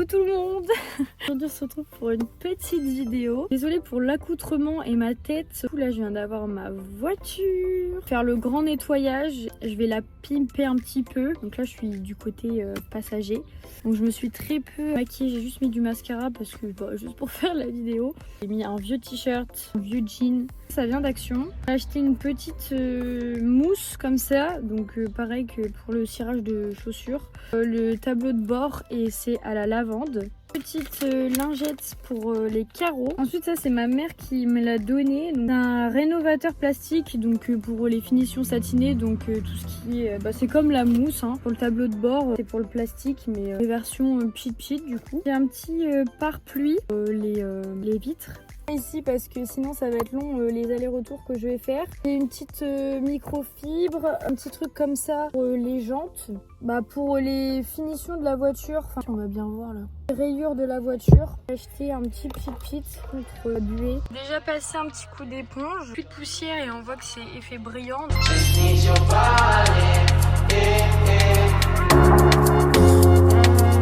tout le monde. Aujourd'hui on se retrouve pour une petite vidéo. Désolée pour l'accoutrement et ma tête. Là je viens d'avoir ma voiture. Faire le grand nettoyage. Je vais la pimper un petit peu. Donc là je suis du côté passager. Donc je me suis très peu maquillée. J'ai juste mis du mascara parce que juste pour faire la vidéo. J'ai mis un vieux t-shirt, un vieux jean. Ça vient d'Action. J'ai acheté une petite mousse comme ça. Donc pareil que pour le cirage de chaussures. Le tableau de bord et c'est à la lavande. Petite lingette pour les carreaux. Ensuite ça c'est ma mère qui me l'a donné. C'est un rénovateur plastique donc pour les finitions satinées. Donc tout ce qui est c'est comme la mousse hein. Pour le tableau de bord c'est pour le plastique mais les versions pit du coup. J'ai un petit pare-pluie les vitres. Ici parce que sinon ça va être long les allers-retours que je vais faire. J'ai une petite microfibre, un petit truc comme ça pour les jantes. Pour les finitions de la voiture, enfin on va bien voir là. Les rayures de la voiture. J'ai acheté un petit pit contre la buée. Déjà passé un petit coup d'éponge. Plus de poussière et on voit que c'est effet brillant.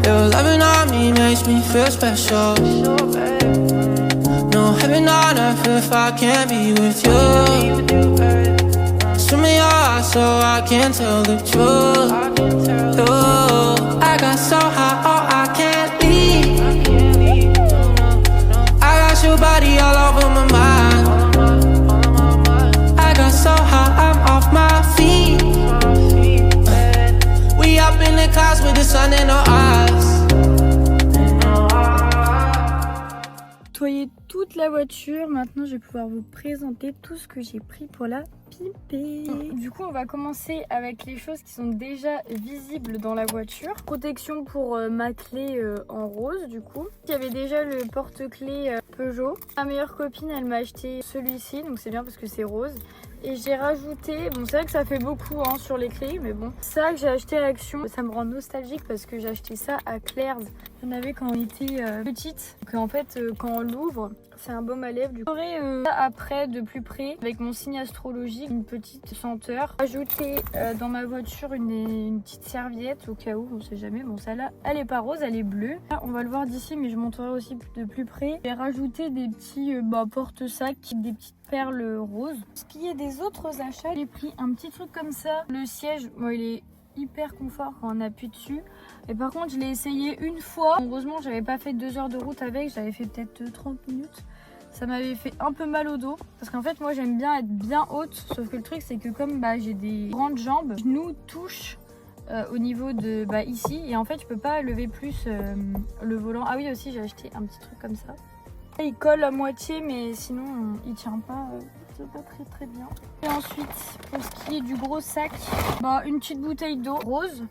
Your loving on me makes me feel special. No heaven on earth if I can't be with you. Swim me your eyes so I can tell the truth. I got so high, oh I can't leave. I got your body all over my mind. I got so high, I'm off my feet. We up in the clouds with the sun in our eyes. Nettoyer toute la voiture. Maintenant je vais pouvoir vous présenter tout ce que j'ai pris pour la pimper. Du coup on va commencer avec les choses qui sont déjà visibles dans la voiture. Protection pour ma clé en rose du coup. Il y avait déjà le porte-clés Peugeot. Ma meilleure copine elle m'a acheté celui-ci donc c'est bien parce que c'est rose. Et j'ai rajouté, bon c'est vrai que ça fait beaucoup hein, sur les clés, mais bon. Ça que j'ai acheté à Action, ça me rend nostalgique parce que j'ai acheté ça à Claire's. J'en avais quand on était petite. Donc en fait, quand on l'ouvre, c'est un baume à lèvres. Du coup, j'aurai après de plus près, avec mon signe astrologique, une petite senteur. Ajouter dans ma voiture une petite serviette au cas où, on sait jamais. Bon celle-là, elle est pas rose, elle est bleue. Là, on va le voir d'ici, mais je montrerai aussi de plus près. J'ai rajouté des petits porte-sacs, des petites perles roses. Ce qui est des autres achats, j'ai pris un petit truc comme ça. Le siège, il est hyper confort quand on appuie dessus. Et par contre, je l'ai essayé une fois. Heureusement, j'avais pas fait 2 heures de route avec, j'avais fait peut-être 30 minutes. Ça m'avait fait un peu mal au dos. Parce qu'en fait, moi, j'aime bien être bien haute. Sauf que le truc, c'est que comme j'ai des grandes jambes, les genoux touchent au niveau de ici. Et en fait, je peux pas lever plus le volant. Ah oui, aussi, j'ai acheté un petit truc comme ça. Il colle à moitié mais sinon il tient pas, très bien. Et ensuite pour ce qui est du gros sac, une petite bouteille d'eau rose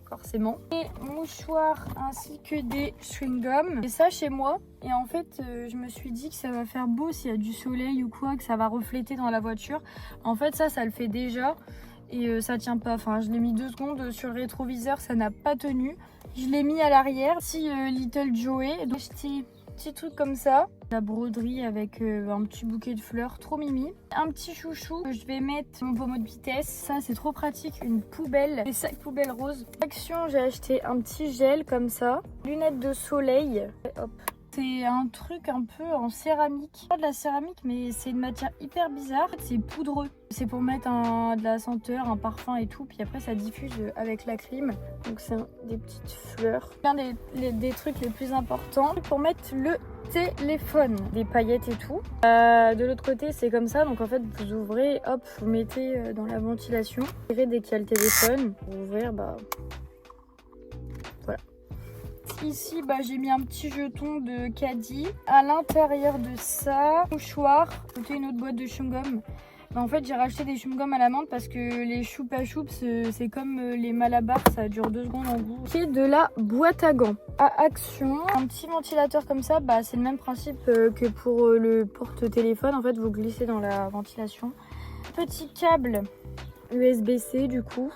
forcément. Et mouchoir ainsi que des chewing-gums. Et ça chez moi. Et en fait je me suis dit que ça va faire beau s'il y a du soleil ou quoi, que ça va refléter dans la voiture. En fait ça le fait déjà. Et ça tient pas, enfin je l'ai mis 2 secondes sur le rétroviseur, ça n'a pas tenu. Je l'ai mis à l'arrière, si Little Joey. Donc j'ai acheté petit truc comme ça, la broderie avec un petit bouquet de fleurs, trop mimi. Un petit chouchou que je vais mettre mon pommeau de vitesse, ça c'est trop pratique, une poubelle, des sacs poubelles roses. Action, j'ai acheté un petit gel comme ça, lunettes de soleil, hop. C'est un truc un peu en céramique. Pas de la céramique, mais c'est une matière hyper bizarre. C'est poudreux. C'est pour mettre de la senteur, un parfum et tout. Puis après, ça diffuse avec la clim. Donc c'est des petites fleurs. L'un des trucs les plus importants pour mettre le téléphone. Des paillettes et tout. De l'autre côté, c'est comme ça. Donc en fait, vous ouvrez, hop, vous mettez dans la ventilation. Vous verrez dès qu'il y a le téléphone. Pour ouvrir, voilà. Ici, j'ai mis un petit jeton de caddie. À l'intérieur de ça, mouchoir. J'ai une autre boîte de chewing-gum. En fait, j'ai racheté des chewing-gum à la menthe parce que les choupa choups, c'est comme les malabars, ça dure 2 secondes en goût. C'est de la boîte à gants à Action. Un petit ventilateur comme ça, c'est le même principe que pour le porte-téléphone. En fait, vous glissez dans la ventilation. Petit câble USB-C du coup.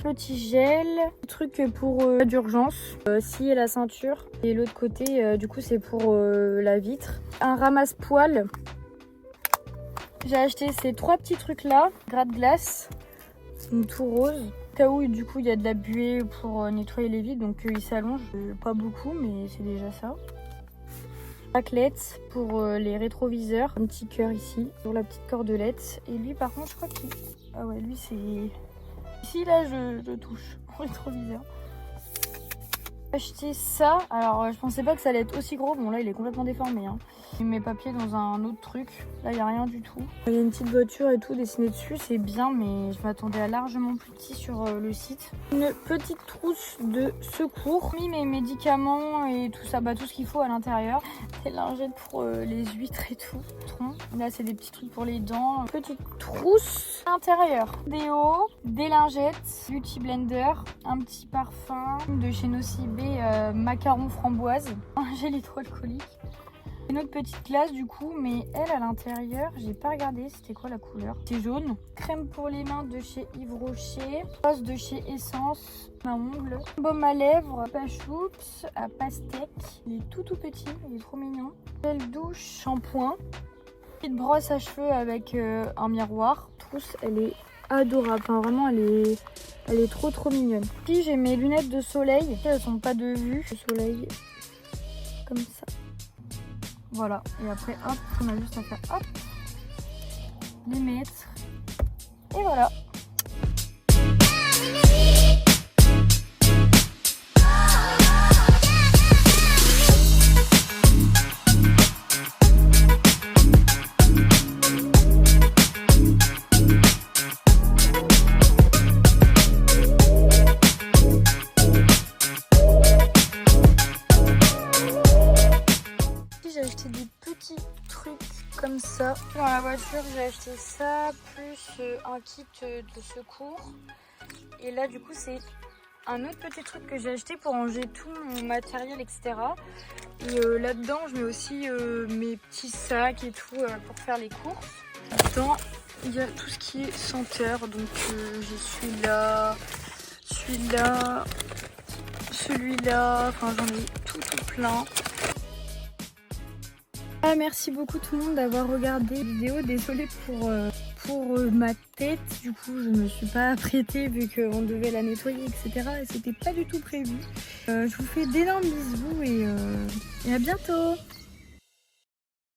Petit gel, truc pour d'urgence, scie et la ceinture. Et l'autre côté, du coup, c'est pour la vitre. Un ramasse-poils. J'ai acheté ces 3 petits trucs là, gratte-glace, tout rose. Cas où du coup il y a de la buée pour nettoyer les vides, donc il s'allonge, pas beaucoup mais c'est déjà ça. Raclette pour les rétroviseurs, un petit cœur ici sur la petite cordelette. Et lui par contre je crois qu'il... Ah ouais, lui c'est... Ici là je touche au rétroviseur. J'ai acheté ça, alors je pensais pas que ça allait être aussi gros, bon là il est complètement déformé hein. Mes papiers dans un autre truc, là il n'y a rien du tout. Il y a une petite voiture et tout dessiné dessus, c'est bien mais je m'attendais à largement plus petit sur le site. Une petite trousse de secours, mis mes médicaments et tout ça, tout ce qu'il faut à l'intérieur. Des lingettes pour les huîtres et tout. Là c'est des petits trucs pour les dents. Petite trousse à l'intérieur. Des hauts, des lingettes, beauty blender, un petit parfum de chez Nocibé, macaron framboise, un gel hydroalcoolique. Une autre petite glace du coup, mais elle à l'intérieur, j'ai pas regardé c'était quoi la couleur. C'est jaune. Crème pour les mains de chez Yves Rocher. Rose de chez Essence. Un ongle. Baume à lèvres. Pachoute à pastèque. Il est tout petit, il est trop mignon. Gel douche, shampoing. Petite brosse à cheveux avec un miroir. Trousse, elle est adorable. Enfin vraiment elle est trop mignonne. Puis j'ai mes lunettes de soleil. Elles sont pas de vue. Le soleil comme ça. Voilà, et après hop, on a juste à faire hop, les mettre, et voilà. J'ai acheté des petits trucs comme ça. Dans la voiture, j'ai acheté ça, plus un kit de secours. Et là, du coup, c'est un autre petit truc que j'ai acheté pour ranger tout mon matériel, etc. Et là-dedans, je mets aussi mes petits sacs et tout pour faire les courses. Dedans, il y a tout ce qui est senteur. Donc, j'ai celui-là, celui-là. Enfin, j'en ai tout plein. Merci beaucoup tout le monde d'avoir regardé la vidéo. Désolée pour ma tête. Du coup, je me suis pas apprêtée vu qu'on devait la nettoyer, etc. Et c'était pas du tout prévu. Je vous fais d'énormes bisous et à bientôt.